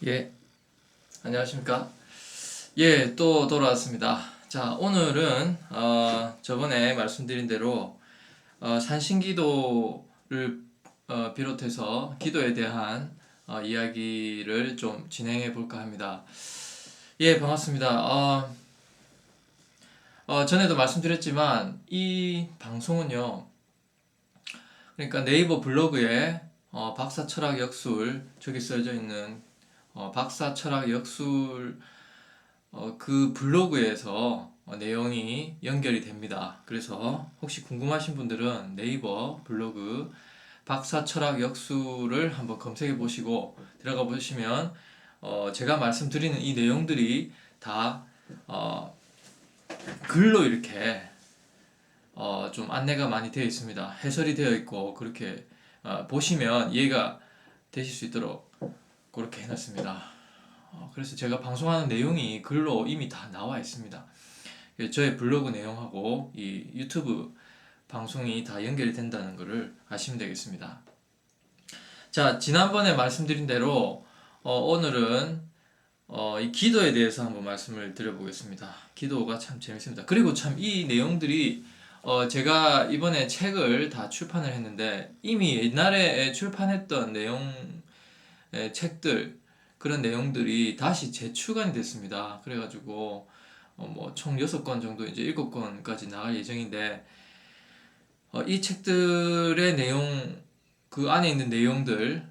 예, 안녕하십니까. 예, 또 돌아왔습니다. 자, 오늘은, 저번에 말씀드린 대로, 산신기도를, 비롯해서 기도에 대한, 이야기를 좀 진행해 볼까 합니다. 예, 반갑습니다. 전에도 말씀드렸지만, 이 방송은요, 그러니까 네이버 블로그에, 박사철학역술, 저기 써져 있는, 박사철학역술 그 블로그에서 내용이 연결이 됩니다. 그래서 혹시 궁금하신 분들은 네이버 블로그 박사철학 역수를 한번 검색해 보시고 들어가 보시면 제가 말씀드리는 이 내용들이 다 어, 글로 이렇게 좀 안내가 많이 되어 있습니다. 해설이 되어 있고 그렇게 보시면 이해가 되실 수 있도록 그렇게 해놨습니다. 그래서 제가 방송하는 내용이 글로 이미 다 나와 있습니다. 저의 블로그 내용하고 이 유튜브 방송이 다 연결이 된다는 것을 아시면 되겠습니다. 자, 지난번에 말씀드린 대로 오늘은 이 기도에 대해서 한번 말씀을 드려보겠습니다. 기도가 참 재밌습니다. 그리고 참 이 내용들이 제가 이번에 책을 다 출판을 했는데 이미 옛날에 출판했던 책들 그런 내용들이 다시 재출간이 됐습니다. 그래가지고 뭐총 6권 정도 이제 7권까지 나갈 예정인데 이 책들의 내용 그 안에 있는 내용들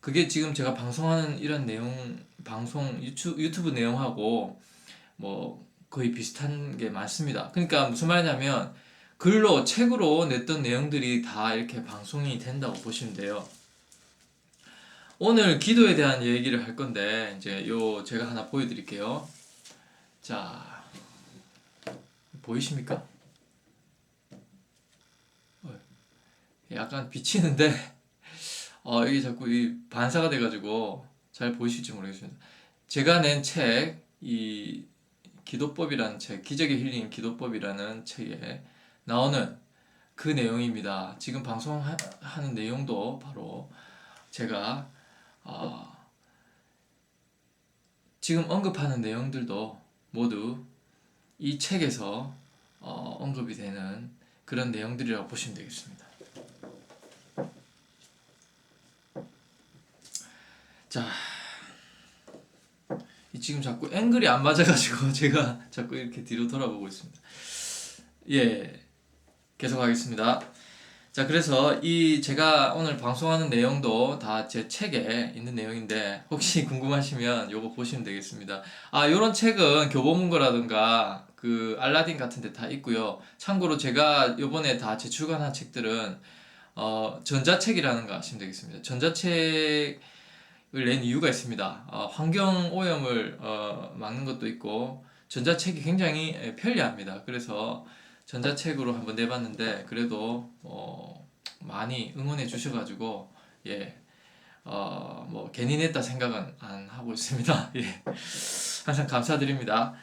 그게 지금 제가 방송하는 이런 내용 방송 유튜브 내용하고 뭐 거의 비슷한 게 많습니다. 그러니까 무슨 말이냐면 글로 책으로 냈던 내용들이 다 이렇게 방송이 된다고 보시면 돼요. 오늘 기도에 대한 얘기를 할 건데 이제 제가 하나 보여드릴게요. 자, 보이십니까? 약간 비치는데 이게 자꾸 이 반사가 돼가지고 잘 보이실지 모르겠습니다. 제가 낸 책, 이 기도법이라는 책, 기적의 힐링 기도법이라는 책에 나오는 그 내용입니다. 지금 방송하는 내용도 바로 제가 어, 지금 언급하는 내용들도 모두 이 책에서 언급이 되는 그런 내용들이라고 보시면 되겠습니다. 자, 지금 자꾸 앵글이 안 맞아가지고 제가 자꾸 이렇게 뒤로 돌아보고 있습니다. 예, 계속하겠습니다. 자, 그래서 제가 오늘 방송하는 내용도 다 제 책에 있는 내용인데 혹시 궁금하시면 요거 보시면 되겠습니다. 요런 책은 교보문고라든가 그 알라딘 같은 데 다 있고요. 참고로 제가 요번에 다 재출간한 책들은 전자책이라는 거 아시면 되겠습니다. 전자책을 낸 이유가 있습니다. 환경 오염을 막는 것도 있고 전자책이 굉장히 편리합니다. 그래서 전자책으로 한번 내봤는데 그래도 많이 응원해 주셔가지고 예, 뭐 괜히 냈다 생각은 안 하고 있습니다. 예, 항상 감사드립니다.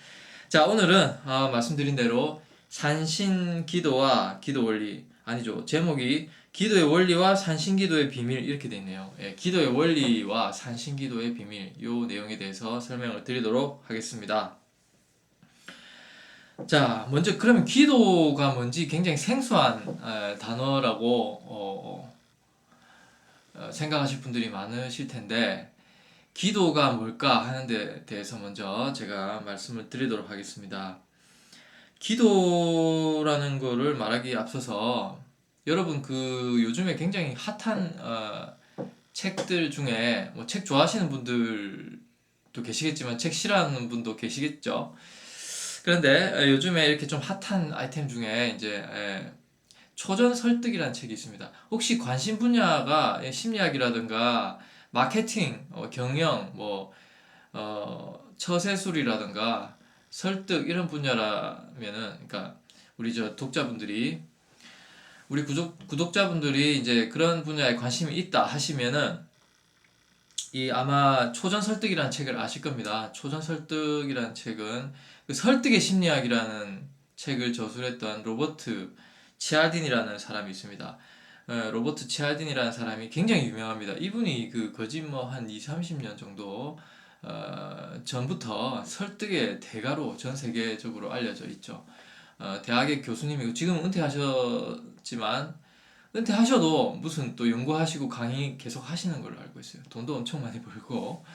자, 오늘은 말씀드린 대로 산신기도와 기도 원리 아니죠. 제목이 기도의 원리와 산신기도의 비밀 이렇게 돼 있네요. 예, 기도의 원리와 산신기도의 비밀 요 내용에 대해서 설명을 드리도록 하겠습니다. 자, 먼저 그러면 기도가 뭔지 굉장히 생소한 단어라고 생각하실 분들이 많으실 텐데 기도가 뭘까 하는 데 대해서 먼저 제가 말씀을 드리도록 하겠습니다. 기도라는 거를 말하기에 앞서서 여러분 그 요즘에 굉장히 핫한 책들 중에 뭐 책 좋아하시는 분들도 계시겠지만 책 싫어하는 분도 계시겠죠. 그런데 요즘에 이렇게 좀 핫한 아이템 중에 이제 초전 설득이라는 책이 있습니다. 혹시 관심 분야가 심리학이라든가 마케팅, 경영, 뭐 처세술이라든가 설득 이런 분야라면은 그러니까 우리 저 독자분들이 우리 구독자분들이 이제 그런 분야에 관심이 있다 하시면은 이 아마 초전 설득이라는 책을 아실 겁니다. 초전 설득이라는 책은 그 설득의 심리학이라는 책을 저술했던 로버트 치알딘이라는 사람이 있습니다. 로버트 치알딘이라는 사람이 굉장히 유명합니다. 이분이 그 거짓 뭐 한 2, 30년 정도 전부터 설득의 대가로 전 세계적으로 알려져 있죠. 대학의 교수님이고 지금 은퇴하셨지만 은퇴하셔도 무슨 또 연구하시고 강의 계속 하시는 걸로 알고 있어요. 돈도 엄청 많이 벌고.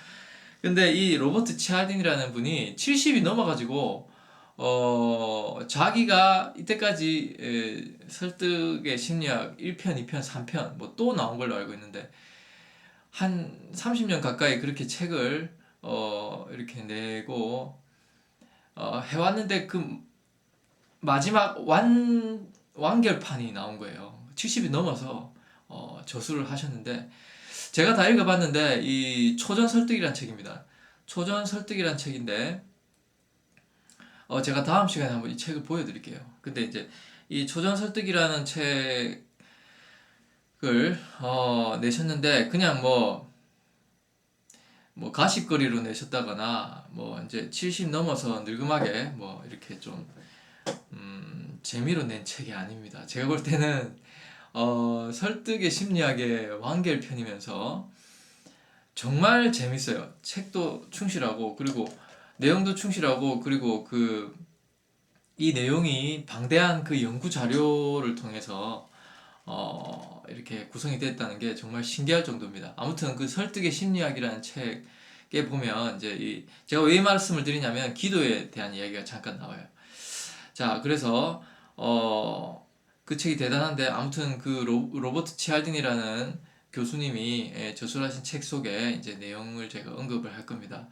근데 이 로버트 치알딘이라는 분이 70이 넘어가지고 자기가 이때까지 설득의 심리학 1편, 2편, 3편 뭐 또 나온 걸로 알고 있는데 한 30년 가까이 그렇게 책을 이렇게 내고 해왔는데 그 마지막 완결판이 나온 거예요. 70이 넘어서 저술을 하셨는데 제가 다 읽어봤는데 이 초전 설득이란 책입니다. 초전 설득이란 책인데 제가 다음 시간에 한번 이 책을 보여드릴게요. 근데 이제 이 초전 설득이라는 책을 내셨는데 그냥 뭐 가십거리로 내셨다거나 뭐 이제 70 넘어서 늙음하게 뭐 이렇게 좀 재미로 낸 책이 아닙니다. 제가 볼 때는 설득의 심리학의 완결편이면서 정말 재밌어요. 책도 충실하고 그리고 내용도 충실하고 그리고 이 내용이 방대한 그 연구 자료를 통해서 이렇게 구성이 됐다는 게 정말 신기할 정도입니다. 아무튼 그 설득의 심리학이라는 책에 보면 이제 제가 왜 이 말씀을 드리냐면 기도에 대한 이야기가 잠깐 나와요. 자, 그래서 그 책이 대단한데 아무튼 그 로버트 치알딘이라는 교수님이 저술하신 책 속에 이제 내용을 제가 언급을 할 겁니다.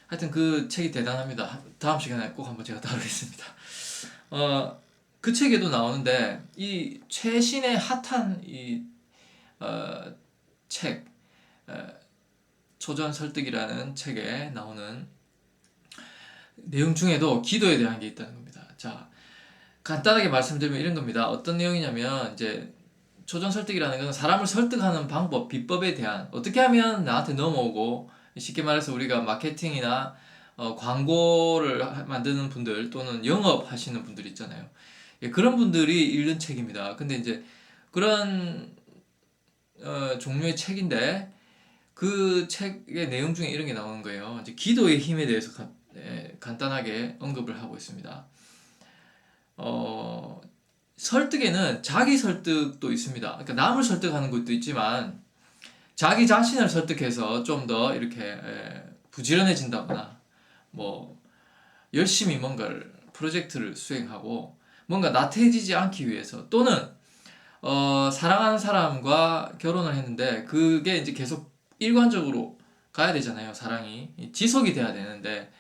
하여튼 그 책이 대단합니다. 다음 시간에 꼭 한번 제가 다루겠습니다. 그 책에도 나오는데 이 최신의 핫한 이 책, 초전 설득이라는 책에 나오는 내용 중에도 기도에 대한 게 있다는 겁니다. 자, 간단하게 말씀드리면 이런 겁니다. 어떤 내용이냐면 이제 초전 설득이라는 것은 사람을 설득하는 방법, 비법에 대한 어떻게 하면 나한테 넘어오고 쉽게 말해서 우리가 마케팅이나 광고를 만드는 분들 또는 영업하시는 분들 있잖아요. 예, 그런 분들이 읽는 책입니다. 근데 이제 그런 종류의 책인데 그 책의 내용 중에 이런 게 나오는 거예요. 이제 기도의 힘에 대해서 간단하게 언급을 하고 있습니다. 설득에는 자기 설득도 있습니다. 그러니까 남을 설득하는 것도 있지만 자기 자신을 설득해서 좀 더 이렇게 부지런해진다거나 뭐 열심히 뭔가를 프로젝트를 수행하고 뭔가 나태해지지 않기 위해서 또는 사랑하는 사람과 결혼을 했는데 그게 이제 계속 일관적으로 가야 되잖아요. 사랑이 지속이 돼야 되는데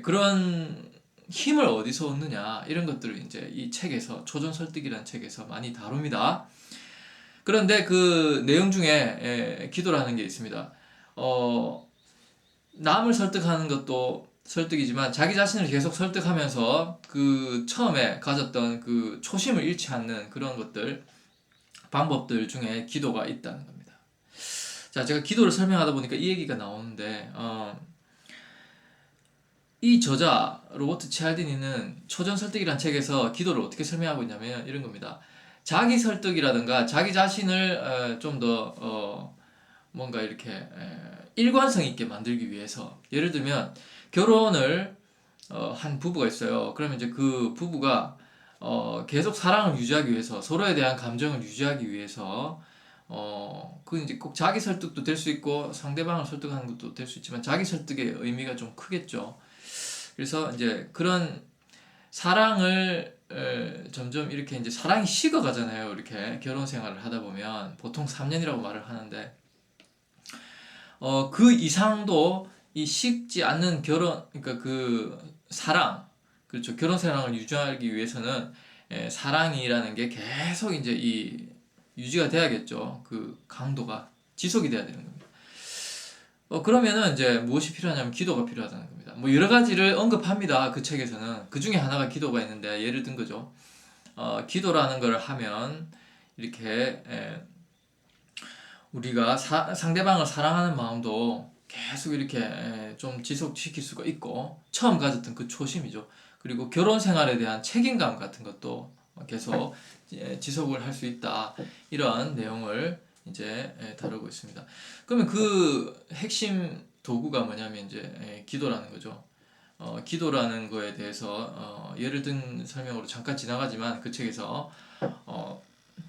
그런 힘을 어디서 얻느냐 이런 것들을 이제 이 책에서 초전 설득이라는 책에서 많이 다룹니다. 그런데 그 내용 중에 기도라는 게 있습니다. 남을 설득하는 것도 설득이지만 자기 자신을 계속 설득하면서 그 처음에 가졌던 그 초심을 잃지 않는 그런 것들 방법들 중에 기도가 있다는 겁니다. 자, 제가 기도를 설명하다 보니까 이 얘기가 나오는데 이 저자 로버트 치알디니는 초전 설득이란 책에서 기도를 어떻게 설명하고 있냐면 이런 겁니다. 자기 설득이라든가 자기 자신을 좀 더 뭔가 이렇게 일관성 있게 만들기 위해서 예를 들면 결혼을 한 부부가 있어요. 그러면 이제 그 부부가 계속 사랑을 유지하기 위해서 서로에 대한 감정을 유지하기 위해서 그 이제 꼭 자기 설득도 될 수 있고 상대방을 설득하는 것도 될 수 있지만 자기 설득의 의미가 좀 크겠죠. 그래서 이제 그런 사랑을 점점 이렇게 이제 사랑이 식어가잖아요. 이렇게 결혼 생활을 하다 보면 보통 3년이라고 말을 하는데 그 이상도 이 식지 않는 그러니까 그 사랑, 그렇죠. 결혼 생활을 유지하기 위해서는 사랑이라는 게 계속 이제 이 유지가 돼야겠죠. 그 강도가 지속이 돼야 되는 겁니다. 그러면은 이제 무엇이 필요하냐면 기도가 필요하다는 겁니다. 뭐 여러 가지를 언급합니다. 그 책에서는 그 중에 하나가 기도가 있는데 예를 든 거죠. 기도라는 걸 하면 이렇게 우리가 상대방을 사랑하는 마음도 계속 이렇게 좀 지속시킬 수가 있고 처음 가졌던 그 초심이죠. 그리고 결혼 생활에 대한 책임감 같은 것도 계속 지속을 할 수 있다. 이런 내용을 이제 다루고 있습니다. 그러면 그 핵심 도구가 뭐냐면 이제 기도라는 거죠. 기도라는 거에 대해서 예를 든 설명으로 잠깐 지나가지만 그 책에서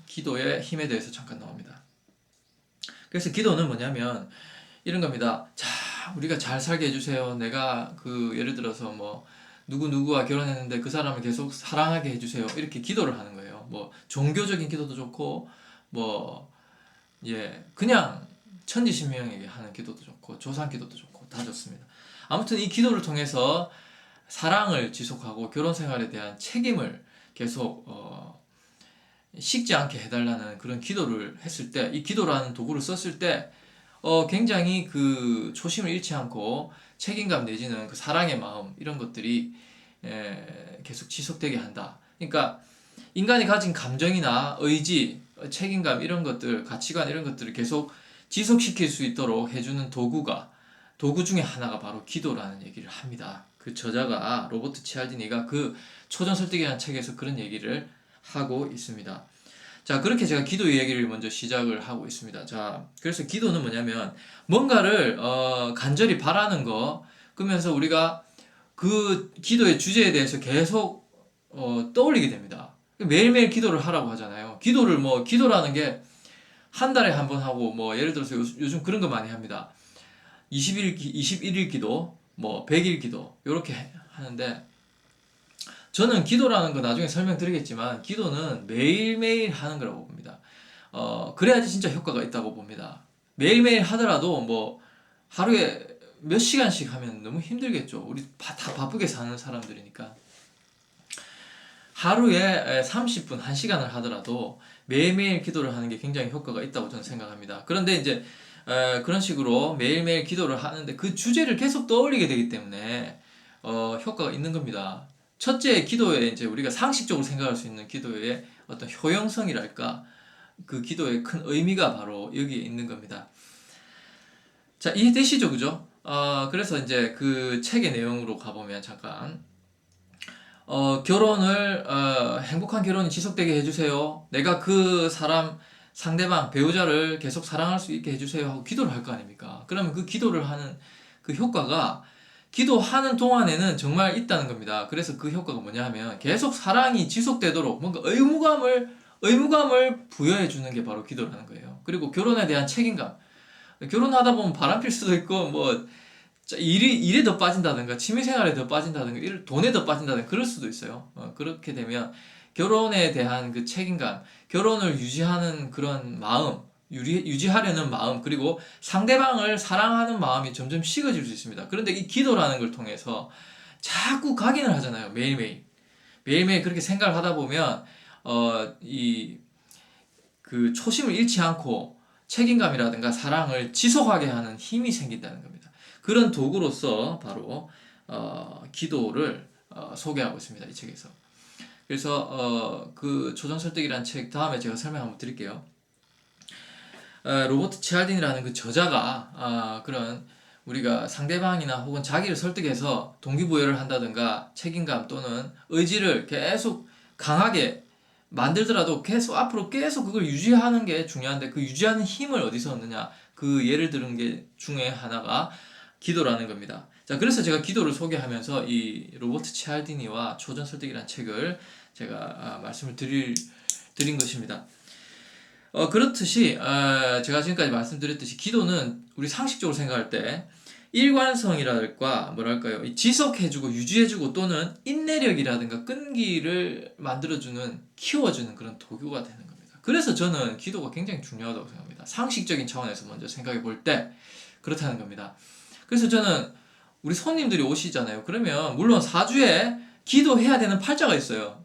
기도의 힘에 대해서 잠깐 나옵니다. 그래서 기도는 뭐냐면 이런 겁니다. 자, 우리가 잘 살게 해주세요. 내가 예를 들어서 뭐 누구와 결혼했는데 그 사람을 계속 사랑하게 해주세요. 이렇게 기도를 하는 거예요. 뭐 종교적인 기도도 좋고 뭐 그냥 천지신명에게 하는 기도도 좋고 조상 기도도 좋고 다 좋습니다. 아무튼 이 기도를 통해서 사랑을 지속하고 결혼 생활에 대한 책임을 계속 식지 않게 해달라는 그런 기도를 했을 때, 이 기도라는 도구를 썼을 때 굉장히 그 초심을 잃지 않고 책임감 내지는 그 사랑의 마음 이런 것들이 계속 지속되게 한다. 그러니까 인간이 가진 감정이나 의지, 책임감 이런 것들, 가치관 이런 것들을 계속 지속시킬 수 있도록 해주는 도구 중에 하나가 바로 기도라는 얘기를 합니다. 그 저자가 로버트 치알디니가 그 초전설득이라는 책에서 그런 얘기를 하고 있습니다. 자, 그렇게 제가 기도 얘기를 먼저 시작을 하고 있습니다. 자, 그래서 기도는 뭐냐면 뭔가를 간절히 바라는 거, 그러면서 우리가 그 기도의 주제에 대해서 계속 떠올리게 됩니다. 매일매일 기도를 하라고 하잖아요. 기도라는 게 한 달에 한 번 하고, 뭐 예를 들어서 요즘 그런 거 많이 합니다. 21일 기도, 뭐 100일 기도 이렇게 하는데, 저는 기도라는 거 나중에 설명드리겠지만 기도는 매일매일 하는 거라고 봅니다. 그래야지 진짜 효과가 있다고 봅니다. 매일매일 하더라도 뭐 하루에 몇 시간씩 하면 너무 힘들겠죠. 우리 다 바쁘게 사는 사람들이니까. 하루에 30분, 1시간을 하더라도 매일매일 기도를 하는 게 굉장히 효과가 있다고 저는 생각합니다. 그런데 이제 그런 식으로 매일매일 기도를 하는데 그 주제를 계속 떠올리게 되기 때문에 효과가 있는 겁니다. 첫째, 기도에 이제 우리가 상식적으로 생각할 수 있는 기도의 어떤 효용성이랄까, 그 기도의 큰 의미가 바로 여기에 있는 겁니다. 자, 이해되시죠? 그죠? 그래서 이제 그 책의 내용으로 가보면 잠깐 결혼을 행복한 결혼이 지속되게 해주세요. 내가 그 사람 상대방 배우자를 계속 사랑할 수 있게 해주세요 하고 기도를 할 거 아닙니까? 그러면 그 기도를 하는 그 효과가 기도하는 동안에는 정말 있다는 겁니다. 그래서 그 효과가 뭐냐 하면 계속 사랑이 지속되도록 뭔가 의무감을 부여해 주는 게 바로 기도라는 거예요. 그리고 결혼에 대한 책임감. 결혼하다 보면 바람필 수도 있고 뭐 일에 더 빠진다든가 취미생활에 더 빠진다든가 돈에 더 빠진다든가 그럴 수도 있어요. 그렇게 되면 결혼에 대한 그 책임감, 결혼을 유지하는 그런 마음, 유지하려는 마음, 그리고 상대방을 사랑하는 마음이 점점 식어질 수 있습니다. 그런데 이 기도라는 걸 통해서 자꾸 각인을 하잖아요. 매일매일 그렇게 생각을 하다 보면 그 초심을 잃지 않고 책임감이라든가 사랑을 지속하게 하는 힘이 생긴다는 겁니다. 그런 도구로서 바로 기도를 소개하고 있습니다. 이 책에서. 그래서 그 초전설득이라는 책 다음에 제가 설명 한번 드릴게요. 로버트 치알딘이라는 그 저자가 그런 우리가 상대방이나 혹은 자기를 설득해서 동기부여를 한다든가 책임감 또는 의지를 계속 강하게 만들더라도 앞으로 계속 그걸 유지하는 게 중요한데, 그 유지하는 힘을 어디서 얻느냐, 그 예를 들은 게 중에 하나가 기도라는 겁니다. 자, 그래서 제가 기도를 소개하면서 이 로버트 치알디니와 초전설득이라는 책을 제가 말씀을 드린 것입니다. 그렇듯이 제가 지금까지 말씀드렸듯이 기도는 우리 상식적으로 생각할 때 일관성이랄까 뭐랄까요, 지속해주고 유지해주고 또는 인내력이라든가 끈기를 만들어주는, 키워주는 그런 도구가 되는 겁니다. 그래서 저는 기도가 굉장히 중요하다고 생각합니다. 상식적인 차원에서 먼저 생각해 볼 때 그렇다는 겁니다. 그래서 저는 우리 손님들이 오시잖아요. 그러면 물론 사주에 기도해야 되는 팔자가 있어요.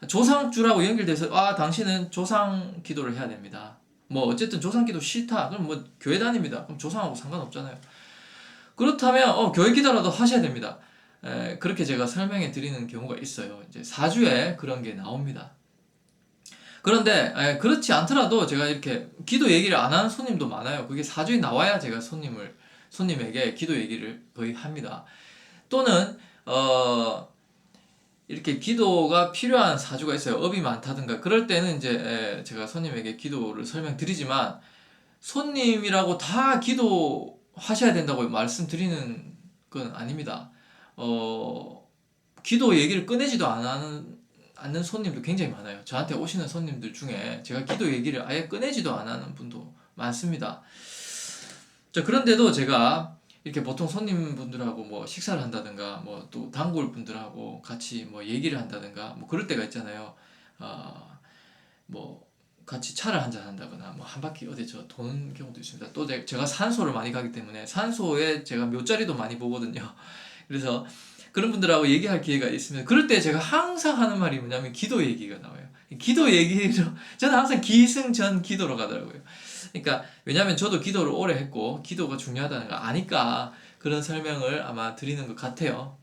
조상주라고 연결돼서 당신은 조상 기도를 해야 됩니다. 뭐 어쨌든 조상 기도 싫다, 그럼 뭐 교회 다닙니다. 그럼 조상하고 상관없잖아요. 그렇다면 교회 기도라도 하셔야 됩니다. 그렇게 제가 설명해 드리는 경우가 있어요. 이제 사주에 그런 게 나옵니다. 그런데 그렇지 않더라도 제가 이렇게 기도 얘기를 안 하는 손님도 많아요. 그게 사주에 나와야 제가 손님에게 기도 얘기를 거의 합니다. 또는 이렇게 기도가 필요한 사주가 있어요. 업이 많다든가 그럴 때는 이제 제가 손님에게 기도를 설명드리지만 손님이라고 다 기도하셔야 된다고 말씀드리는 건 아닙니다. 기도 얘기를 꺼내지도 않는 손님도 굉장히 많아요. 저한테 오시는 손님들 중에 제가 기도 얘기를 아예 꺼내지도 안 하는 분도 많습니다. 자, 그런데도 제가 이렇게 보통 손님분들하고 뭐 식사를 한다든가 뭐 또 단골 분들하고 같이 뭐 얘기를 한다든가 뭐 그럴 때가 있잖아요. 뭐 같이 차를 한잔 한다거나 뭐 한 바퀴 어디 저 도는 경우도 있습니다. 또 제가 산소를 많이 가기 때문에 산소에 제가 묘자리도 많이 보거든요. 그래서 그런 분들하고 얘기할 기회가 있으면 그럴 때 제가 항상 하는 말이 뭐냐면 기도 얘기가 나와요. 기도 얘기로 저는 항상 기승전 기도로 가더라고요. 그러니까 왜냐하면 저도 기도를 오래 했고 기도가 중요하다는 걸 아니까 그런 설명을 아마 드리는 것 같아요.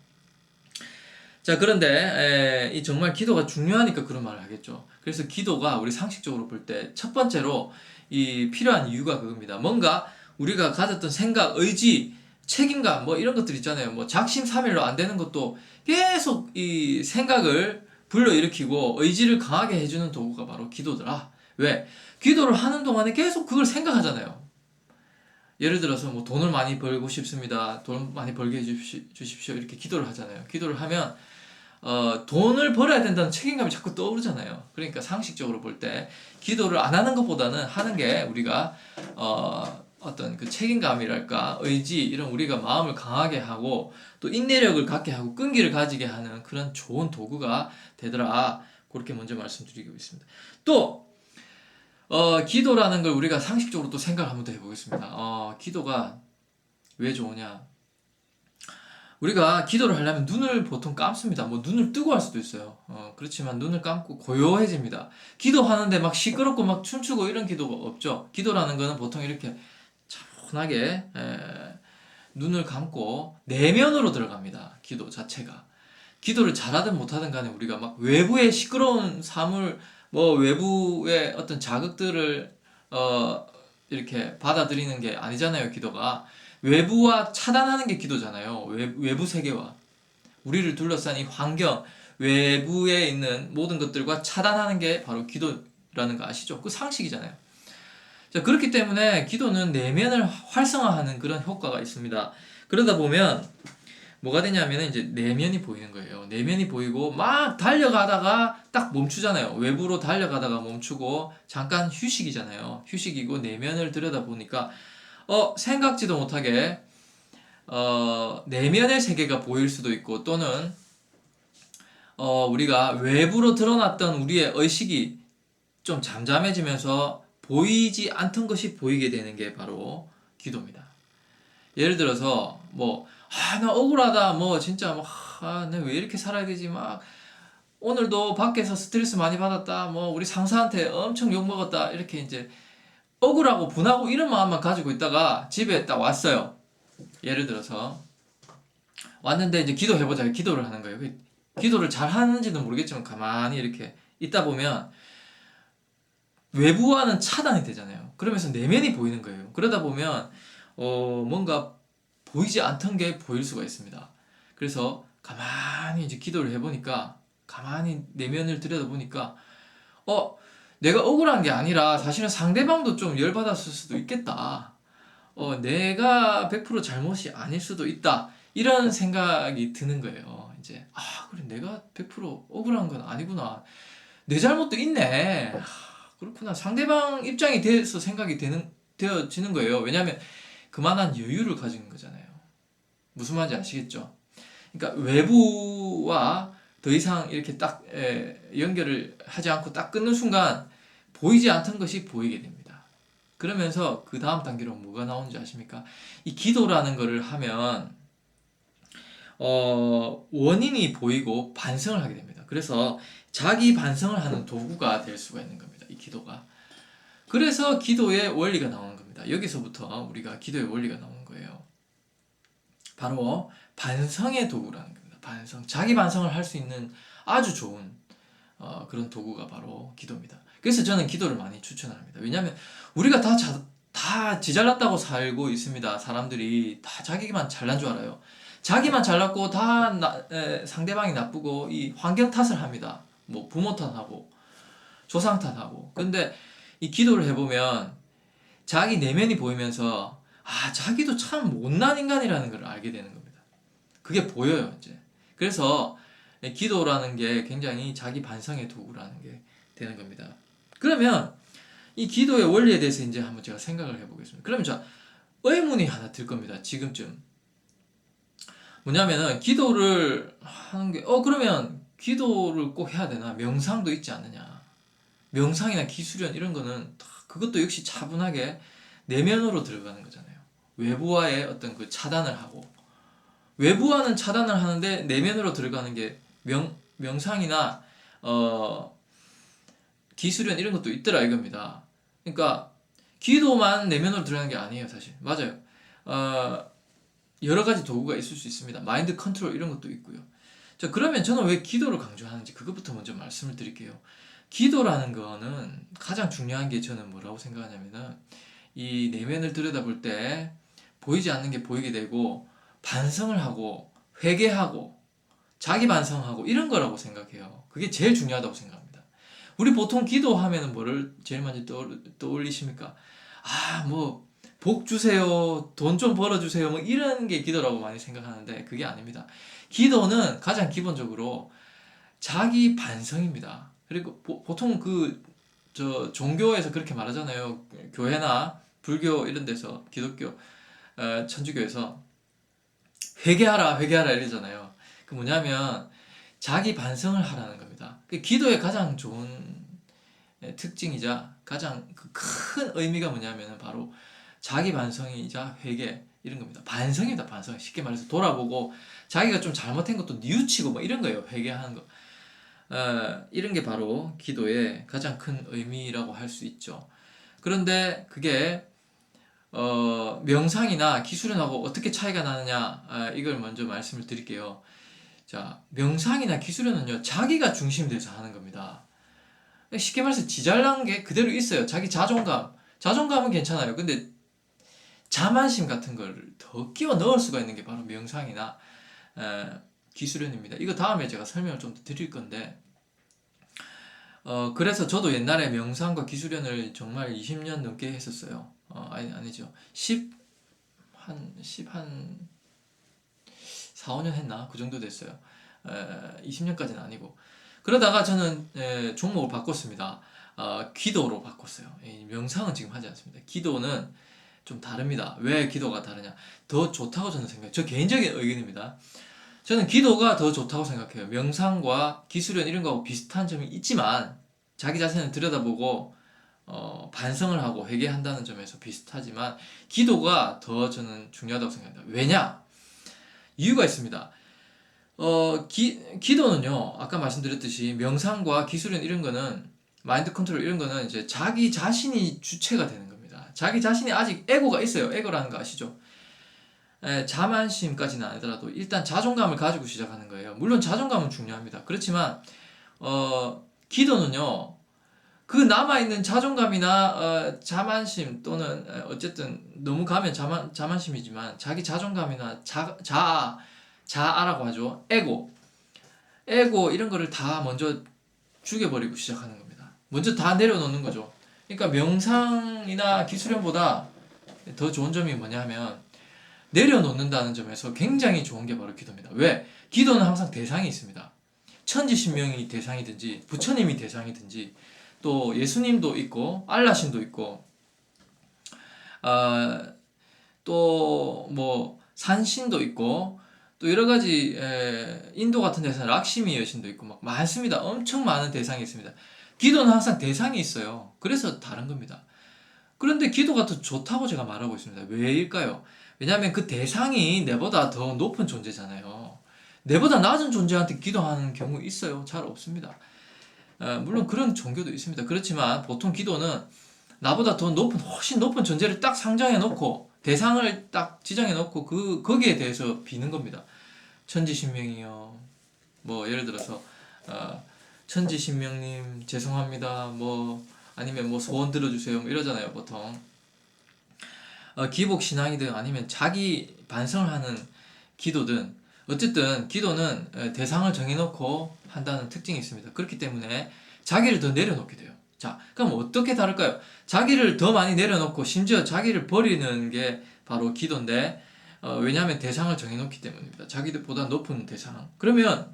자, 그런데 이 정말 기도가 중요하니까 그런 말을 하겠죠. 그래서 기도가 우리 상식적으로 볼 때 첫 번째로 이 필요한 이유가 그겁니다. 뭔가 우리가 가졌던 생각, 의지, 책임감 뭐 이런 것들 있잖아요. 뭐 작심삼일로 안 되는 것도 계속 이 생각을 불러일으키고 의지를 강하게 해주는 도구가 바로 기도더라. 왜? 기도를 하는 동안에 계속 그걸 생각하잖아요. 예를 들어서 뭐 돈을 많이 벌고 싶습니다. 돈 많이 벌게 해주십시오. 이렇게 기도를 하잖아요. 기도를 하면 돈을 벌어야 된다는 책임감이 자꾸 떠오르잖아요. 그러니까 상식적으로 볼 때 기도를 안 하는 것보다는 하는 게 우리가 어떤 그 책임감이랄까 의지 이런 우리가 마음을 강하게 하고 또 인내력을 갖게 하고 끈기를 가지게 하는 그런 좋은 도구가 되더라. 그렇게 먼저 말씀드리고 있습니다. 또 기도라는 걸 우리가 상식적으로 또 생각을 한번 더 해보겠습니다. 기도가 왜 좋으냐? 우리가 기도를 하려면 눈을 보통 감습니다. 뭐 눈을 뜨고 할 수도 있어요. 그렇지만 눈을 감고 고요해집니다. 기도하는데 막 시끄럽고 막 춤추고 이런 기도가 없죠. 기도라는 거는 보통 이렇게 차분하게 눈을 감고 내면으로 들어갑니다. 기도 자체가. 기도를 잘하든 못하든 간에 우리가 막 외부의 시끄러운 사물, 뭐 외부의 어떤 자극들을 이렇게 받아들이는 게 아니잖아요. 기도가. 외부와 차단하는 게 기도잖아요. 외부 세계와 우리를 둘러싼 이 환경, 외부에 있는 모든 것들과 차단하는 게 바로 기도라는 거 아시죠? 그 상식이잖아요. 자, 그렇기 때문에 기도는 내면을 활성화하는 그런 효과가 있습니다. 그러다 보면 뭐가 되냐면 이제 내면이 보이는 거예요. 내면이 보이고 막 달려가다가 딱 멈추잖아요. 외부로 달려가다가 멈추고 잠깐 휴식이잖아요. 휴식이고 내면을 들여다보니까 생각지도 못하게 내면의 세계가 보일 수도 있고 또는 우리가 외부로 드러났던 우리의 의식이 좀 잠잠해지면서 보이지 않던 것이 보이게 되는 게 바로 기도입니다. 예를 들어서 나 억울하다 진짜 내가 왜 이렇게 살아야 되지 오늘도 밖에서 스트레스 많이 받았다 우리 상사한테 엄청 욕먹었다 이렇게 이제 억울하고 분하고 이런 마음만 가지고 있다가 집에 딱 왔어요. 예를 들어서 왔는데 이제 기도해보자 기도를 하는 거예요. 기도를 잘 하는지는 모르겠지만 가만히 이렇게 있다 보면 외부와는 차단이 되잖아요. 그러면서 내면이 보이는 거예요. 그러다 보면 뭔가 보이지 않던 게 보일 수가 있습니다. 그래서 가만히 이제 기도를 해보니까 가만히 내면을 들여다보니까 내가 억울한 게 아니라 사실은 상대방도 좀 열받았을 수도 있겠다. 내가 100% 잘못이 아닐 수도 있다. 이런 생각이 드는 거예요. 이제 그래 내가 100% 억울한 건 아니구나. 내 잘못도 있네. 그렇구나. 상대방 입장이 돼서 생각이 되어지는 거예요. 왜냐하면 그만한 여유를 가진 거잖아요. 무슨 말인지 아시겠죠? 그러니까 외부와 더 이상 이렇게 딱 연결을 하지 않고 딱 끊는 순간 보이지 않던 것이 보이게 됩니다. 그러면서 그 다음 단계로 뭐가 나오는지 아십니까? 이 기도라는 거를 하면 원인이 보이고 반성을 하게 됩니다. 그래서 자기 반성을 하는 도구가 될 수가 있는 겁니다. 이 기도가. 그래서 기도의 원리가 나오는 겁니다. 여기서부터 우리가 기도의 원리가 나오는 거예요. 바로 반성의 도구라는 겁니다. 반성. 자기 반성을 할 수 있는 아주 좋은 그런 도구가 바로 기도입니다. 그래서 저는 기도를 많이 추천합니다. 왜냐하면 우리가 다 지잘났다고 살고 있습니다. 사람들이 다 자기만 잘난 줄 알아요. 자기만 잘났고 다 상대방이 나쁘고 이 환경 탓을 합니다. 뭐 부모 탓하고 조상 탓하고. 근데 이 기도를 해보면 자기 내면이 보이면서 아, 자기도 참 못난 인간이라는 걸 알게 되는 겁니다. 그게 보여요, 이제. 그래서 기도라는 게 굉장히 자기 반성의 도구라는 게 되는 겁니다. 그러면 이 기도의 원리에 대해서 이제 한번 제가 생각을 해보겠습니다. 그러면 자, 의문이 하나 들 겁니다. 지금쯤. 뭐냐면은 기도를 하는 게 그러면 기도를 꼭 해야 되나? 명상도 있지 않느냐? 명상이나 기술연 이런 거는 그것도 역시 차분하게 내면으로 들어가는 거잖아요. 외부와의 어떤 그 차단을 하고 외부와는 차단을 하는데 내면으로 들어가는 게 명상이나 기술연 이런 것도 있더라 이겁니다. 그러니까 기도만 내면으로 들어가는 게 아니에요, 사실. 맞아요. 여러 가지 도구가 있을 수 있습니다. 마인드 컨트롤 이런 것도 있고요. 자, 그러면 저는 왜 기도를 강조하는지 그것부터 먼저 말씀을 드릴게요. 기도라는 거는 가장 중요한 게 저는 뭐라고 생각하냐면은 이 내면을 들여다볼 때 보이지 않는 게 보이게 되고 반성을 하고 회개하고 자기 반성하고 이런 거라고 생각해요. 그게 제일 중요하다고 생각합니다. 우리 보통 기도하면은 뭐를 제일 먼저 떠올리십니까? 아, 뭐 복 주세요, 돈 좀 벌어주세요, 뭐 이런 게 기도라고 많이 생각하는데 그게 아닙니다. 기도는 가장 기본적으로 자기 반성입니다. 그리고 보통 종교에서 그렇게 말하잖아요. 교회나 불교 이런 데서 기독교, 천주교에서 회개하라, 회개하라 이러잖아요. 그 뭐냐면 자기 반성을 하라는 겁니다. 그 기도의 가장 좋은 특징이자 가장 큰 의미가 뭐냐면 바로 자기 반성이자 회개 이런 겁니다. 반성이다, 반성. 쉽게 말해서 돌아보고 자기가 좀 잘못한 것도 뉘우치고 뭐 이런 거예요. 회개하는 거. 이런 게 바로 기도의 가장 큰 의미라고 할 수 있죠. 그런데 그게 명상이나 기술연하고 어떻게 차이가 나느냐, 이걸 먼저 말씀을 드릴게요. 자, 명상이나 기술연은요, 자기가 중심이 돼서 하는 겁니다. 쉽게 말해서 지잘난 게 그대로 있어요. 자기 자존감. 자존감은 괜찮아요. 근데 자만심 같은 걸 더 끼워 넣을 수가 있는 게 바로 명상이나 기술연입니다. 이거 다음에 제가 설명을 좀 더 드릴 건데, 그래서 저도 옛날에 명상과 기술연을 정말 20년 넘게 했었어요. 아니죠. 4, 5년 했나? 그 정도 됐어요. 20년까지는 아니고. 그러다가 저는 종목을 바꿨습니다. 기도로 바꿨어요. 명상은 지금 하지 않습니다. 기도는 좀 다릅니다. 왜 기도가 다르냐? 더 좋다고 저는 생각해요. 저 개인적인 의견입니다. 저는 기도가 더 좋다고 생각해요. 명상과 기술연 이런 거하고 비슷한 점이 있지만 자기 자신을 들여다보고 반성을 하고 회개한다는 점에서 비슷하지만 기도가 더 저는 중요하다고 생각합니다. 왜냐? 이유가 있습니다. 기도는요, 아까 말씀드렸듯이 명상과 기술연 이런 거는 마인드 컨트롤 이런 거는 이제 자기 자신이 주체가 되는 겁니다. 자기 자신이 아직 에고가 있어요. 에고라는 거 아시죠? 자만심까지는 아니더라도 일단 자존감을 가지고 시작하는 거예요. 물론 자존감은 중요합니다. 그렇지만 기도는요, 그 남아있는 자존감이나 자만심 또는 어쨌든 너무 가면 자만심이지만 자기 자존감이나 자아라고 하죠. 에고 이런 거를 다 먼저 죽여버리고 시작하는 겁니다. 먼저 다 내려놓는 거죠. 그러니까 명상이나 기술연보다 더 좋은 점이 뭐냐면 내려놓는다는 점에서 굉장히 좋은 게 바로 기도입니다. 왜? 기도는 항상 대상이 있습니다. 천지신명이 대상이든지 부처님이 대상이든지 또 예수님도 있고 알라신도 있고 또 뭐 산신도 있고 또 여러 가지 인도 같은 데서는 락시미 여신도 있고 막 많습니다. 엄청 많은 대상이 있습니다. 기도는 항상 대상이 있어요. 그래서 다른 겁니다. 그런데 기도가 더 좋다고 제가 말하고 있습니다. 왜일까요? 왜냐하면 그 대상이 내보다 더 높은 존재잖아요. 내보다 낮은 존재한테 기도하는 경우 있어요? 잘 없습니다. 물론 그런 종교도 있습니다. 그렇지만 보통 기도는 나보다 더 높은, 훨씬 높은 존재를 딱 상정해 놓고 대상을 딱 지정해 놓고 거기에 대해서 비는 겁니다. 천지신명이요. 뭐 예를 들어서 천지신명님 죄송합니다. 뭐 아니면 뭐 소원 들어주세요. 뭐 이러잖아요, 보통. 기복신앙이든 아니면 자기 반성을 하는 기도든 어쨌든 기도는 대상을 정해놓고 한다는 특징이 있습니다. 그렇기 때문에 자기를 더 내려놓게 돼요. 자, 그럼 어떻게 다를까요? 자기를 더 많이 내려놓고 심지어 자기를 버리는 게 바로 기도인데 왜냐하면 대상을 정해놓기 때문입니다. 자기들보다 높은 대상. 그러면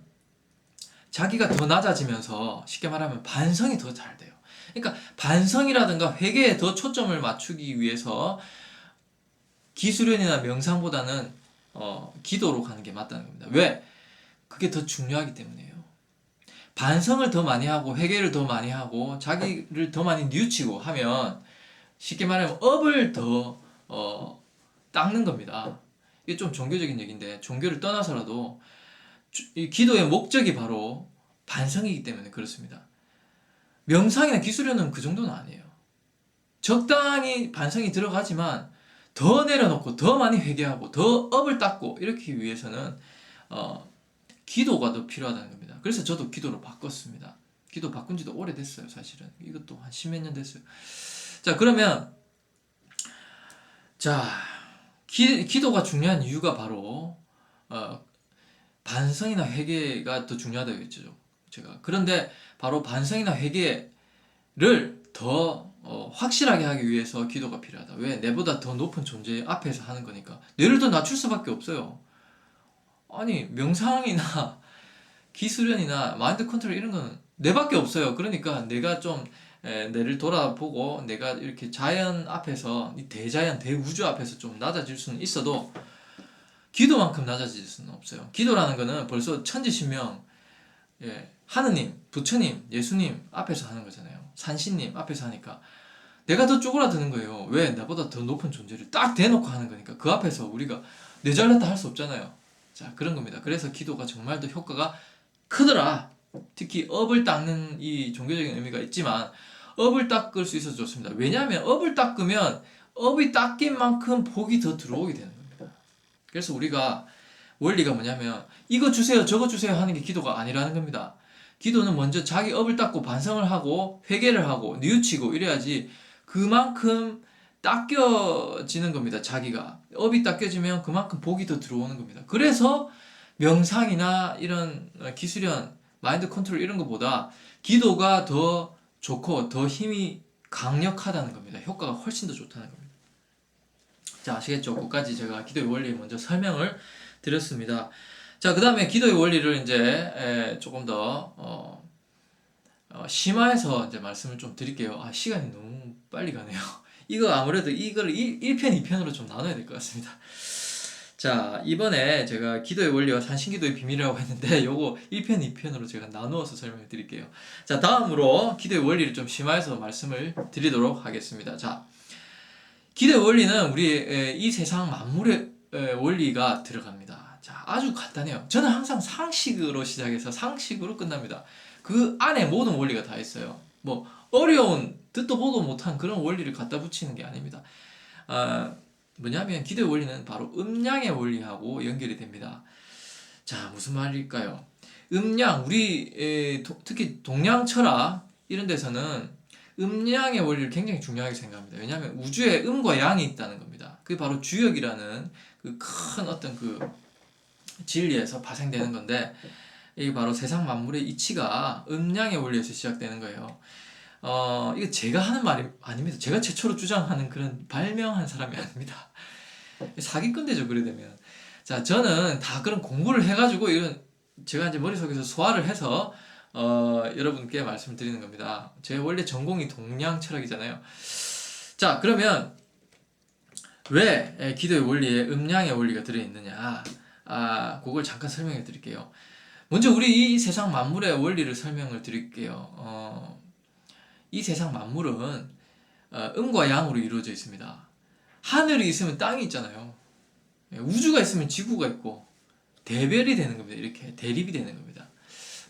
자기가 더 낮아지면서 쉽게 말하면 반성이 더 잘 돼요. 그러니까 반성이라든가 회개에 더 초점을 맞추기 위해서 기수련이나 명상보다는 기도로 가는 게 맞다는 겁니다. 왜? 그게 더 중요하기 때문이에요. 반성을 더 많이 하고 회개를 더 많이 하고 자기를 더 많이 뉘우치고 하면 쉽게 말하면 업을 더 닦는 겁니다. 이게 좀 종교적인 얘기인데 종교를 떠나서라도 이 기도의 목적이 바로 반성이기 때문에 그렇습니다. 명상이나 기술료는 그 정도는 아니에요. 적당히 반성이 들어가지만 더 내려놓고 더 많이 회개하고 더 업을 닦고 이렇게 위해서는 기도가 더 필요하다는 겁니다. 그래서 저도 기도로 바꿨습니다. 기도 바꾼 지도 오래됐어요, 사실은. 이것도 한 십몇 년 됐어요. 자, 그러면 자, 기도가 중요한 이유가 바로 반성이나 회개가 더 중요하다고 했죠. 제가. 그런데 바로 반성이나 회개를 더 확실하게 하기 위해서 기도가 필요하다. 왜? 내보다 더 높은 존재 앞에서 하는 거니까. 뇌를 더 낮출 수밖에 없어요. 아니, 명상이나 기술련이나 마인드 컨트롤 이런 거는 내밖에 없어요. 그러니까 내가 좀 뇌를 돌아보고 내가 이렇게 자연 앞에서, 이 대자연, 대우주 앞에서 좀 낮아질 수는 있어도 기도만큼 낮아질 수는 없어요. 기도라는 거는 벌써 천지신명, 하느님, 부처님, 예수님 앞에서 하는 거잖아요. 산신님 앞에서 하니까 내가 더 쪼그라드는 거예요. 왜? 나보다 더 높은 존재를 딱 대놓고 하는 거니까 그 앞에서 우리가 내 잘났다 할 수 없잖아요. 자, 그런 겁니다. 그래서 기도가 정말 더 효과가 크더라. 특히 업을 닦는 이 종교적인 의미가 있지만 업을 닦을 수 있어서 좋습니다. 왜냐하면 업을 닦으면 업이 닦인 만큼 복이 더 들어오게 되는 겁니다. 그래서 우리가 원리가 뭐냐면 이거 주세요 저거 주세요 하는 게 기도가 아니라는 겁니다. 기도는 먼저 자기 업을 닦고 반성을 하고 회개를 하고 뉘우치고 이래야지 그만큼 닦여지는 겁니다. 자기가 업이 닦여지면 그만큼 복이 더 들어오는 겁니다. 그래서 명상이나 이런 기술련, 마인드 컨트롤 이런 것보다 기도가 더 좋고 더 힘이 강력하다는 겁니다. 효과가 훨씬 더 좋다는 겁니다. 자, 아시겠죠? 그까지 제가 기도의 원리 먼저 설명을 드렸습니다. 자, 그 다음에 기도의 원리를 이제 조금 더 심화해서 이제 말씀을 좀 드릴게요. 아, 시간이 너무 빨리 가네요. 이거 아무래도 이걸 1편, 2편으로 좀 나눠야 될 것 같습니다. 자, 이번에 제가 기도의 원리와 산신기도의 비밀이라고 했는데 요거 1편, 2편으로 제가 나누어서 설명해 드릴게요. 자, 다음으로 기도의 원리를 좀 심화해서 말씀을 드리도록 하겠습니다. 자, 기도의 원리는 우리 이 세상 만물의 원리가 들어갑니다. 자, 아주 간단해요. 저는 항상 상식으로 시작해서 상식으로 끝납니다. 그 안에 모든 원리가 다 있어요. 뭐 어려운 듣도 보도 못한 그런 원리를 갖다 붙이는 게 아닙니다. 뭐냐면 기도의 원리는 바로 음양의 원리하고 연결이 됩니다. 자, 무슨 말일까요? 음양, 우리 특히 동양 철학 이런 데서는 음양의 원리를 굉장히 중요하게 생각합니다. 왜냐하면 우주에 음과 양이 있다는 겁니다. 그게 바로 주역이라는 그 큰 어떤 그 진리에서 파생되는 건데 이게 바로 세상 만물의 이치가 음양의 원리에서 시작되는 거예요. 이거 제가 하는 말이 아닙니다. 제가 최초로 주장하는 그런 발명한 사람이 아닙니다. 사기꾼 되죠, 그래 되면. 자, 저는 다 그런 공부를 해가지고 이런 제가 이제 머릿속에서 소화를 해서 여러분께 말씀을 드리는 겁니다. 제 원래 전공이 동양 철학이잖아요. 자, 그러면 왜 기도의 원리에 음양의 원리가 들어있느냐? 그걸 잠깐 설명해 드릴게요. 먼저 우리 이 세상 만물의 원리를 설명을 드릴게요. 이 세상 만물은 음과 양으로 이루어져 있습니다. 하늘이 있으면 땅이 있잖아요. 우주가 있으면 지구가 있고 대별이 되는 겁니다. 이렇게 대립이 되는 겁니다.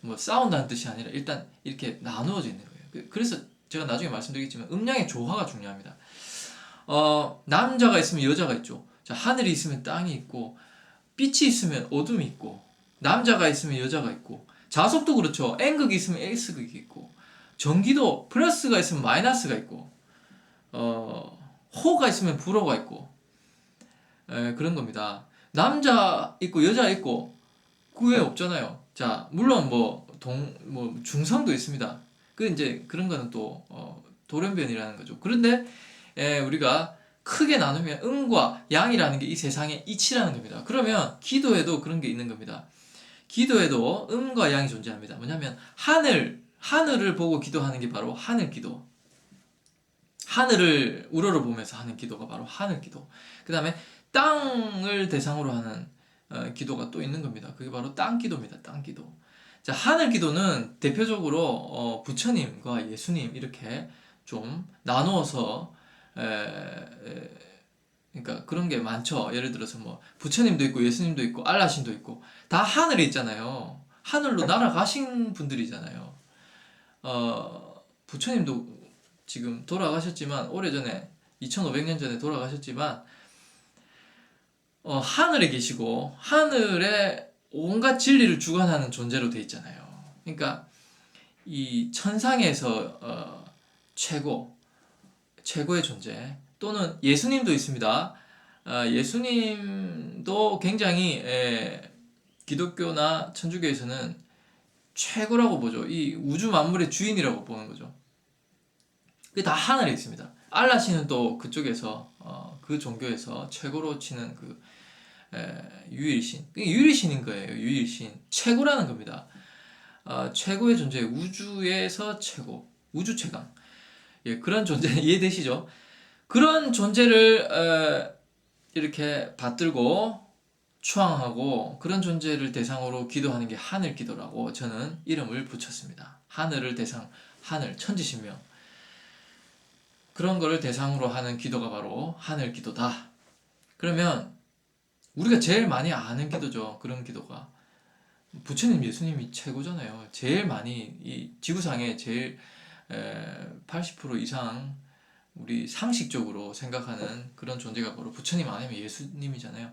뭐 싸운다는 뜻이 아니라 일단 이렇게 나누어져 있는 거예요. 그래서 제가 나중에 말씀드리겠지만 음양의 조화가 중요합니다. 남자가 있으면 여자가 있죠. 자, 하늘이 있으면 땅이 있고 빛이 있으면 어둠이 있고 남자가 있으면 여자가 있고 자석도 그렇죠. N극이 있으면 S극이 있고 전기도 플러스가 있으면 마이너스가 있고 호가 있으면 불호가 있고 그런 겁니다. 남자 있고 여자 있고 그 외에 없잖아요. 자, 물론 뭐 중성도 있습니다. 그 이제 그런 거는 또 돌연변이라는 거죠. 그런데 우리가 크게 나누면 음과 양이라는 게 이 세상의 이치라는 겁니다. 그러면 기도에도 그런 게 있는 겁니다. 기도에도 음과 양이 존재합니다. 뭐냐면 하늘을 보고 기도하는 게 바로 하늘 기도. 하늘을 우러러보면서 하는 기도가 바로 하늘 기도. 그 다음에 땅을 대상으로 하는 기도가 또 있는 겁니다. 그게 바로 땅 기도입니다. 땅 기도. 자, 하늘 기도는 대표적으로 부처님과 예수님 이렇게 좀 나누어서 그러니까 그런 게 많죠. 예를 들어서 뭐 부처님도 있고 예수님도 있고 알라신도 있고 다 하늘에 있잖아요. 하늘로 날아가신 분들이잖아요. 부처님도 지금 돌아가셨지만 오래전에 2500년 전에 돌아가셨지만 하늘에 계시고 하늘에 온갖 진리를 주관하는 존재로 돼 있잖아요. 그러니까 이 천상에서 최고의 존재 또는 예수님도 있습니다. 예수님도 굉장히 기독교나 천주교에서는 최고라고 보죠. 이 우주 만물의 주인이라고 보는 거죠. 그게 다 하늘에 있습니다. 알라신은 또 그쪽에서 그 종교에서 최고로 치는 그 유일신, 유일신인 거예요. 유일신, 최고라는 겁니다. 최고의 존재, 우주에서 최고, 우주 최강. 예, 그런 존재 이해되시죠? 그런 존재를 이렇게 받들고 추앙하고 그런 존재를 대상으로 기도하는 게 하늘 기도라고 저는 이름을 붙였습니다. 하늘을 하늘, 천지신명. 그런 거를 대상으로 하는 기도가 바로 하늘 기도다. 그러면 우리가 제일 많이 아는 기도죠. 그런 기도가. 부처님, 예수님이 최고잖아요. 제일 많이 이 지구상에 제일 80% 이상 우리 상식적으로 생각하는 그런 존재가 바로 부처님 아니면 예수님이잖아요.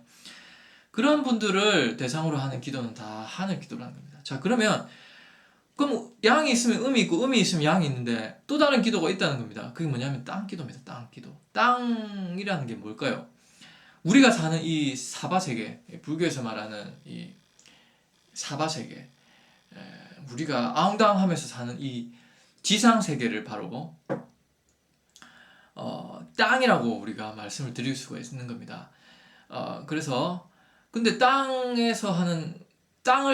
그런 분들을 대상으로 하는 기도는 다 하늘 기도라는 겁니다. 자, 그럼 양이 있으면 음이 있고 음이 있으면 양이 있는데 또 다른 기도가 있다는 겁니다. 그게 뭐냐면 땅 기도입니다. 땅 기도. 땅이라는 게 뭘까요? 우리가 사는 이 사바세계, 불교에서 말하는 이 사바세계, 우리가 아웅다웅하면서 사는 이 지상세계를 바로 땅이라고 우리가 말씀을 드릴 수가 있는 겁니다. 그래서 근데 땅을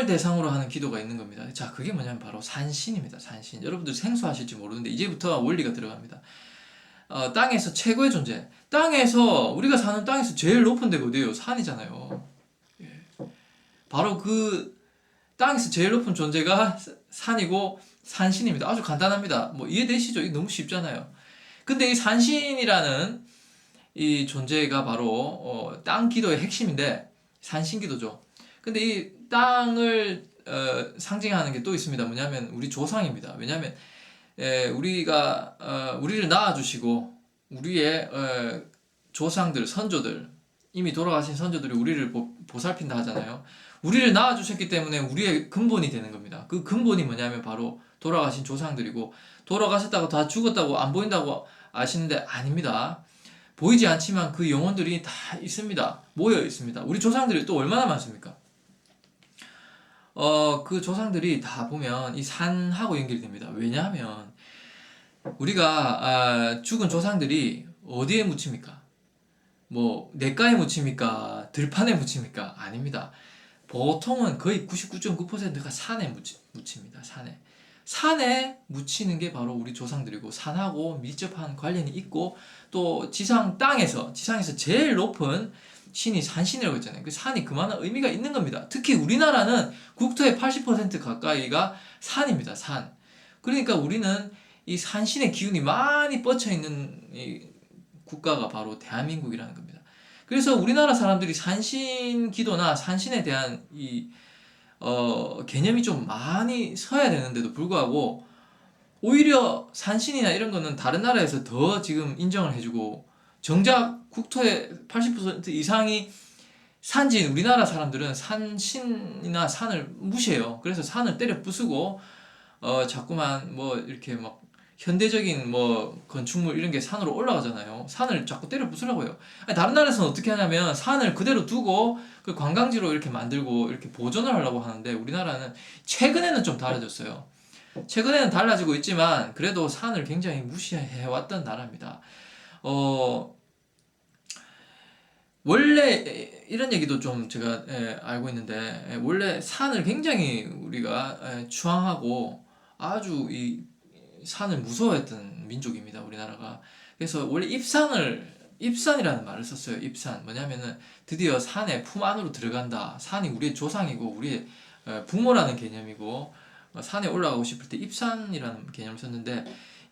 대상으로 하는 기도가 있는 겁니다. 자, 그게 뭐냐면 바로 산신입니다. 산신. 여러분들 생소하실지 모르는데 이제부터 원리가 들어갑니다. 땅에서 최고의 존재. 우리가 사는 땅에서 제일 높은 데가 어디예요? 산이잖아요. 예. 바로 그 땅에서 제일 높은 존재가 산이고 산신입니다. 아주 간단합니다. 뭐 이해되시죠? 이게 너무 쉽잖아요. 근데 이 산신이라는 이 존재가 바로 땅 기도의 핵심인데 산신 기도죠. 근데 이 땅을 상징하는 게 또 있습니다. 뭐냐면 우리 조상입니다. 왜냐하면 우리를 낳아주시고 우리의 조상들, 선조들, 이미 돌아가신 선조들이 우리를 보살핀다 하잖아요. 우리를 낳아주셨기 때문에 우리의 근본이 되는 겁니다. 그 근본이 뭐냐면 바로 돌아가신 조상들이고 돌아가셨다고 다 죽었다고 안 보인다고 아시는데 아닙니다. 보이지 않지만 그 영혼들이 다 있습니다. 모여 있습니다. 우리 조상들이 또 얼마나 많습니까? 그 조상들이 다 보면 이 산하고 연결됩니다. 왜냐하면 우리가 죽은 조상들이 어디에 묻힙니까? 뭐 냇가에 묻힙니까? 들판에 묻힙니까? 아닙니다. 보통은 거의 99.9%가 산에 묻힙니다. 산에 묻히는 게 바로 우리 조상들이고 산하고 밀접한 관련이 있고 또 지상에서 제일 높은 신이 산신이라고 했잖아요. 그 산이 그만한 의미가 있는 겁니다. 특히 우리나라는 국토의 80% 가까이가 산입니다. 산. 그러니까 우리는 이 산신의 기운이 많이 뻗쳐 있는 이 국가가 바로 대한민국이라는 겁니다. 그래서 우리나라 사람들이 산신 기도나 산신에 대한 이 개념이 좀 많이 서야 되는데도 불구하고 오히려 산신이나 이런 거는 다른 나라에서 더 지금 인정을 해주고 정작 국토의 80% 이상이 산지인 우리나라 사람들은 산신이나 산을 무시해요. 그래서 산을 때려 부수고 자꾸만 뭐 이렇게 막 현대적인 뭐 건축물 이런 게 산으로 올라가잖아요. 산을 자꾸 때려 부수라고요. 아니, 다른 나라에서는 어떻게 하냐면 산을 그대로 두고 그 관광지로 이렇게 만들고 이렇게 보존을 하려고 하는데 우리나라는 최근에는 좀 달라졌어요. 최근에는 달라지고 있지만 그래도 산을 굉장히 무시해 왔던 나라입니다. 어, 원래 이런 얘기도 좀 제가 알고 있는데 원래 산을 굉장히 우리가 추앙하고 아주 이 산을 무서워했던 민족입니다, 우리나라가. 그래서 원래 입산이라는 말을 썼어요. 입산. 뭐냐면은 드디어 산의 품 안으로 들어간다. 산이 우리의 조상이고 우리의 부모라는 개념이고 산에 올라가고 싶을 때 입산이라는 개념을 썼는데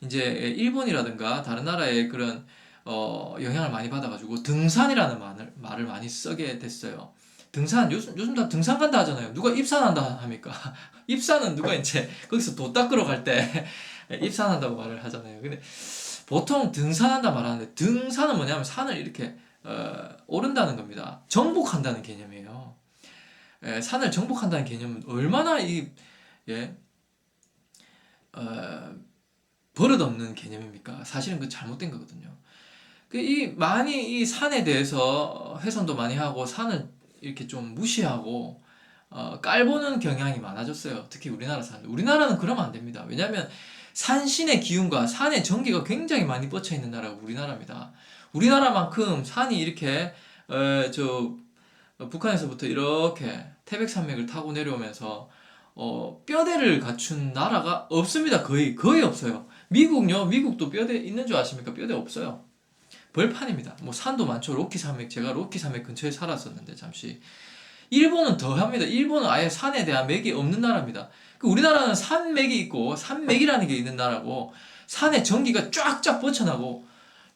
이제 일본이라든가 다른 나라의 그런 영향을 많이 받아가지고 등산이라는 말을 많이 쓰게 됐어요. 등산 요즘 다 등산 간다 하잖아요. 누가 입산한다 합니까? 입산은 누가 이제 거기서 도 닦으러 갈 때 입산한다고 말을 하잖아요. 근데 보통 등산한다 말하는데 등산은 뭐냐면 산을 이렇게 오른다는 겁니다. 정복한다는 개념이에요. 산을 정복한다는 개념은 얼마나 예, 어, 버릇없는 개념입니까? 사실은 그 잘못된 거거든요. 많이 이 산에 대해서 훼손도 많이 하고 산을 이렇게 좀 무시하고 깔보는 경향이 많아졌어요. 특히 우리나라 사람들. 우리나라는 그러면 안 됩니다. 왜냐하면 산신의 기운과 산의 전기가 굉장히 많이 뻗쳐 있는 나라가 우리나라입니다. 우리나라만큼 산이 이렇게 저 북한에서부터 이렇게 태백산맥을 타고 내려오면서 뼈대를 갖춘 나라가 없습니다. 거의 없어요. 미국요? 미국도 뼈대 있는 줄 아십니까? 뼈대 없어요. 벌판입니다. 뭐 산도 많죠. 로키 산맥, 제가 로키 산맥 근처에 살았었는데 잠시. 일본은 더 합니다. 일본은 아예 산에 대한 맥이 없는 나라입니다. 우리나라는 산맥이 있고 산맥이라는 게 있는 나라고 산에 전기가 쫙쫙 뻗쳐나고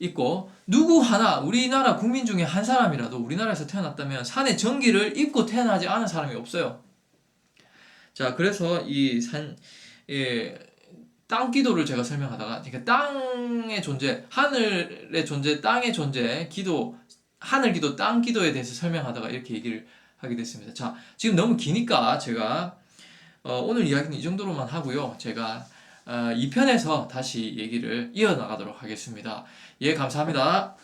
있고 누구 하나 우리나라 국민 중에 한 사람이라도 우리나라에서 태어났다면 산에 전기를 입고 태어나지 않은 사람이 없어요. 자, 그래서 예, 땅 기도를 제가 설명하다가 그러니까 땅의 존재, 하늘의 존재, 땅의 존재, 기도, 하늘 기도, 땅 기도에 대해서 설명하다가 이렇게 얘기를 하게 됐습니다. 자, 지금 너무 기니까 제가 오늘 이야기는 이 정도로만 하고요. 제가 2편에서 다시 얘기를 이어나가도록 하겠습니다. 예, 감사합니다.